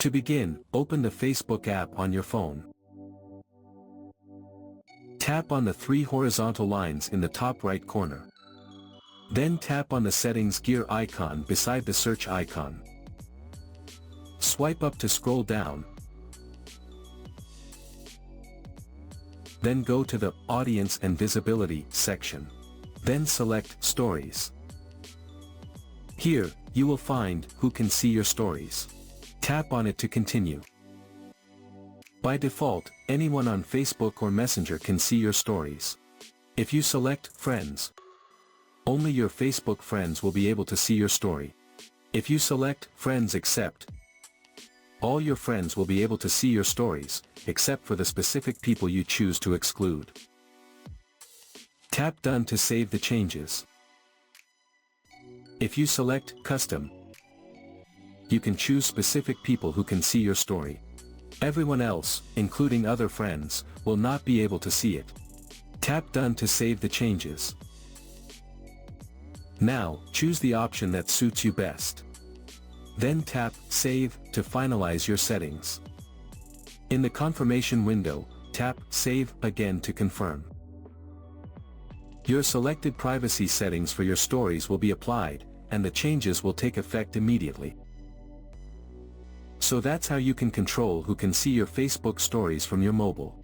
To begin, open the Facebook app on your phone. Tap on the three horizontal lines in the top right corner. Then tap on the settings gear icon beside the search icon. Swipe up to scroll down. Then go to the Audience and Visibility section. Then select Stories. Here, you will find Who can see your stories. Tap on it to continue. By default, anyone on Facebook or Messenger can see your stories. If you select Friends, only your Facebook friends will be able to see your story. If you select Friends Except, all your friends will be able to see your stories, except for the specific people you choose to exclude. Tap Done to save the changes. If you select Custom, you can choose specific people who can see your story. Everyone else, including other friends, will not be able to see it. Tap Done to save the changes. Now, choose the option that suits you best. Then tap Save to finalize your settings. In the confirmation window, tap Save again to confirm. Your selected privacy settings for your stories will be applied, and the changes will take effect immediately. So that's how you can control who can see your Facebook stories from your mobile.